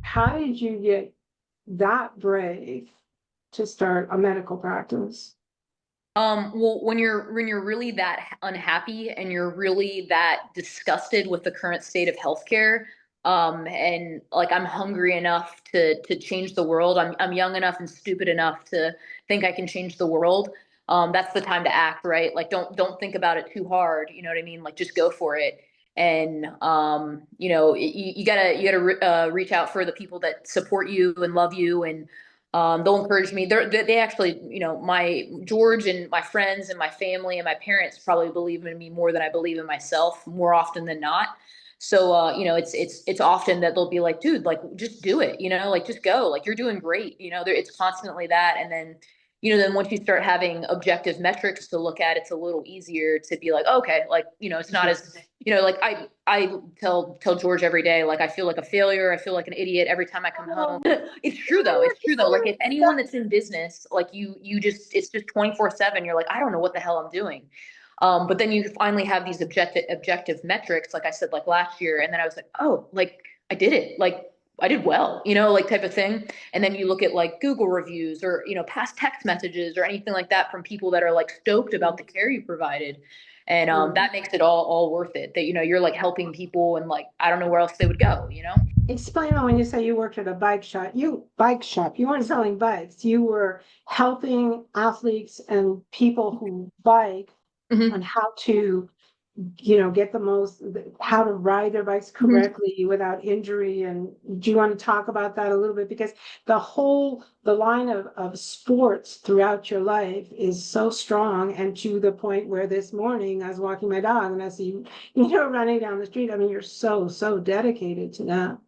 how did you get that brave to start a medical practice? Well, when you're really that unhappy and you're really that disgusted with the current state of healthcare, and like I'm hungry enough to change the world. I'm young enough and stupid enough to think I can change the world. That's the time to act, right? Like don't think about it too hard. You know what I mean? Like just go for it. And you gotta reach out for the people that support you and love you and they'll encourage me. They actually, my George and my friends and my family and my parents probably believe in me more than I believe in myself more often than not. So, it's often that they'll be like, dude, like just do it, like just go, like you're doing great. It's constantly that. And then, then once you start having objective metrics to look at, it's a little easier to be like, okay, like, it's not as, like I tell George every day, like I feel like a failure. I feel like an idiot every time I come home. It's true though. It's true though. Like if anyone that's in business, like you just, it's just 24/7. You're like, I don't know what the hell I'm doing. But then you finally have these objective metrics, like I said, like last year. And then I was like, oh, like I did it. Like I did well, like type of thing. And then you look at like Google reviews or, past text messages or anything like that from people that are like stoked about the care you provided. And that makes it all worth it that, you're like helping people and like, I don't know where else they would go. Explain that when you say you worked at a bike shop, you weren't selling bikes, you were helping athletes and people who bike Hmm. on how to, get the most, how to ride their bikes Hmm. correctly without injury. And do you want to talk about that a little bit? Because the line of sports throughout your life is so strong, and to the point where this morning I was walking my dog and I see running down the street. I mean, you're so dedicated to that.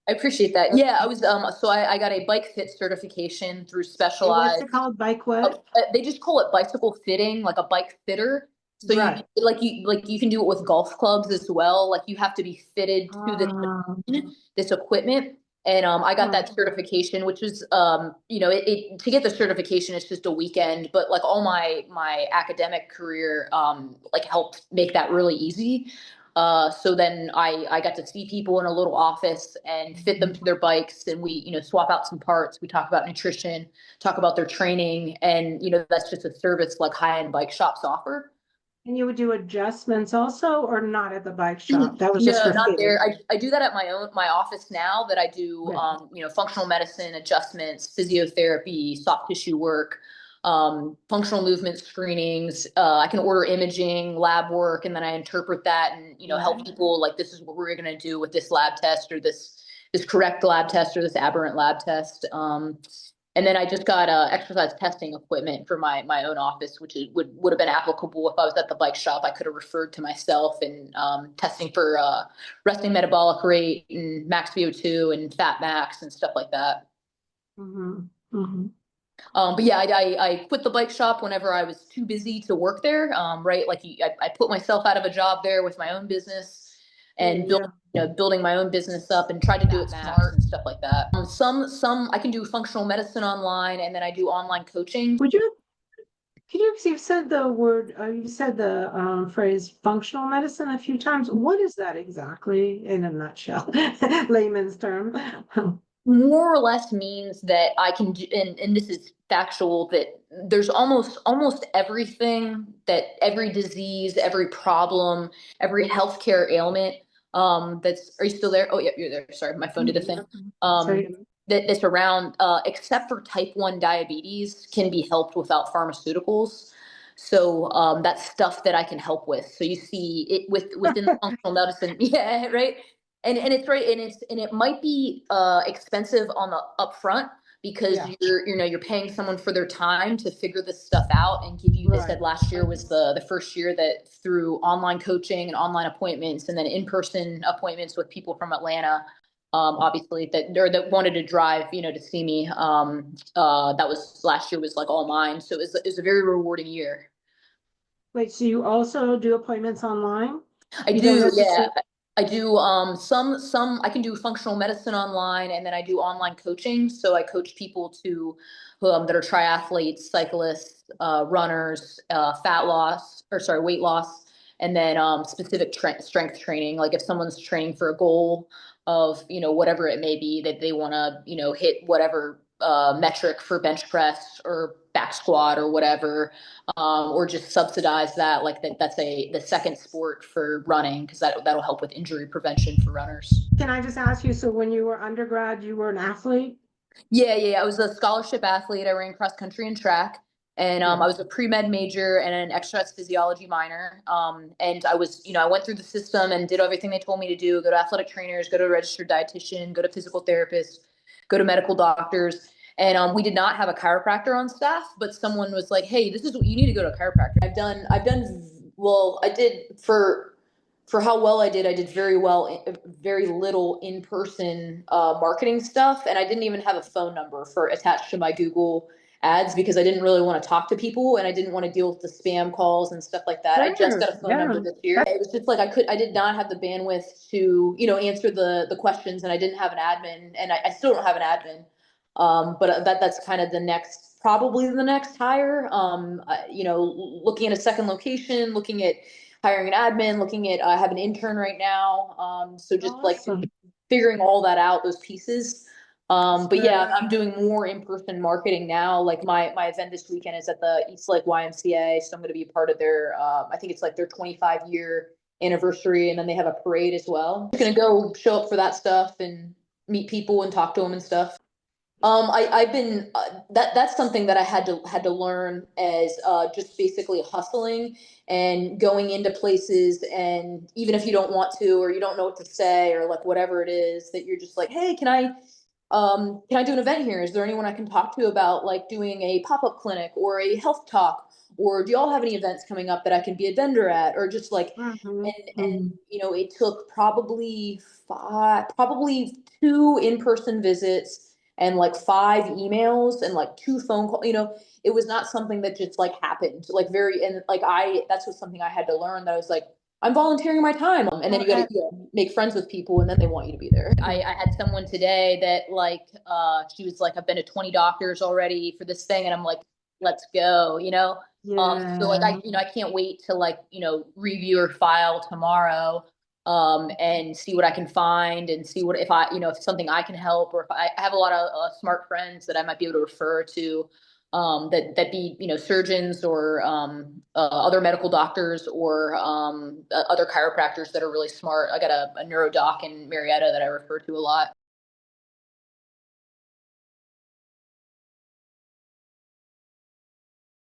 I appreciate that. Yeah, I was so I got a bike fit certification through And what's it Specialized. called? Bike what? They just call it bicycle fitting, like a bike fitter. So Right. you can do it with golf clubs as well. Like you have to be fitted to this Ah, machine, this equipment. And I got right. that certification, which was to get the certification, it's just a weekend, but like all my academic career like helped make that really easy. So then I got to see people in a little office and fit them to their bikes, and we swap out some parts. We talk about nutrition, talk about their training, and that's just a service like high-end bike shops offer. And you would do adjustments also, or not at the bike shop? That was just No, for not fitting. there. I do that at my office now that I do, Right. functional medicine adjustments, physiotherapy, soft tissue work, functional movement screenings. I can order imaging, lab work, and then I interpret that and, help Right. people like this is what we're going to do with this lab test or this correct lab test or this aberrant lab test. And then I just got exercise testing equipment for my own office, which would have been applicable if I was at the bike shop. I could have referred to myself and testing for resting metabolic rate and max VO2 and fat max and stuff like that. Mm-hmm. Mm-hmm. But yeah, I quit the bike shop whenever I was too busy to work there. Right, like I put myself out of a job there with my own business and Yeah. building my own business up and tried to do it smart and stuff like that. Some I can do functional medicine online, and then I do online coaching. Would you, you've said the word, you said the phrase functional medicine a few times. What is that exactly in a nutshell? Layman's term. More or less means that I can do, and this is factual, that there's almost everything that every disease, every problem, every healthcare ailment are you still there? Oh yeah, you're there. Sorry, my phone did a thing. Um, Sorry. that's around, except for type 1 diabetes, can be helped without pharmaceuticals. So that's stuff that I can help with. So you see it within the functional medicine, yeah, right. And it's right, and it might be expensive on the upfront because Yeah. you're paying someone for their time to figure this stuff out and give you. They Right. said last year was the first year that through online coaching and online appointments and then in-person appointments with people from Atlanta, obviously that wanted to drive, to see me. That was last year was like all mine, so it was a very rewarding year. Wait, so you also do appointments online? I You don't do, yeah. necessarily. I do some I can do functional medicine online and then I do online coaching. So I coach people that are triathletes, cyclists, runners, fat loss or sorry, weight loss, and then specific strength training. Like if someone's training for a goal, of, whatever it may be that they want to, hit whatever metric for bench press or back squat or whatever, or just subsidize that. Like that's the second sport for running, because that'll help with injury prevention for runners. Can I just ask you, so when you were undergrad, you were an athlete? Yeah, yeah, yeah. I was a scholarship athlete. I ran cross country and track. And Yeah. I was a pre-med major and an exercise physiology minor. And I was, I went through the system and did everything they told me to do: go to athletic trainers, go to a registered dietitian, go to physical therapists, go to medical doctors. And we did not have a chiropractor on staff, but someone was like, "Hey, this is what you need to go to a chiropractor." Well, I did for how well I did very well, very little in-person marketing stuff. And I didn't even have a phone number for attached to my Google ads, because I didn't really want to talk to people and I didn't want to deal with the spam calls and stuff like that. I just Sure, got a phone yeah. number this year. It was just like I did not have the bandwidth to, answer the questions, and I didn't have an admin, and I still don't have an admin. But that's kind of probably the next hire. Looking at a second location, looking at hiring an admin, looking at, I have an intern right now. So just like Awesome. figuring all that out, those pieces. But Sure. yeah, I'm doing more in-person marketing now. Like my event this weekend is at the East Lake YMCA. So I'm going to be a part of their, I think it's like their 25-year anniversary. And then they have a parade as well. I'm going to go show up for that stuff and meet people and talk to them and stuff. I've been that's something that I had to learn as just basically hustling and going into places, and even if you don't want to, or you don't know what to say, or like whatever it is, that you're just like, hey, can I do an event here? Is there anyone I can talk to about like doing a pop-up clinic or a health talk, or do y'all have any events coming up that I can be a vendor at, or just like, Mhm, and mhm. it took probably two in-person visits and like five emails and like two phone calls. It was not something that just like happened like and like that's what something I had to learn, that I was like, I'm volunteering my time. And then Well, you got to make friends with people, and then they want you to be there. I had someone today that like, she was like, I've been to 20 doctors already for this thing. And I'm like, let's go. So like, yeah. I can't wait to like, review or file tomorrow, and see what I can find, and see what, if something I can help, or if I have a lot of smart friends that I might be able to refer to, that be, surgeons, or other medical doctors, or other chiropractors that are really smart. I got a neurodoc in Marietta that I refer to a lot.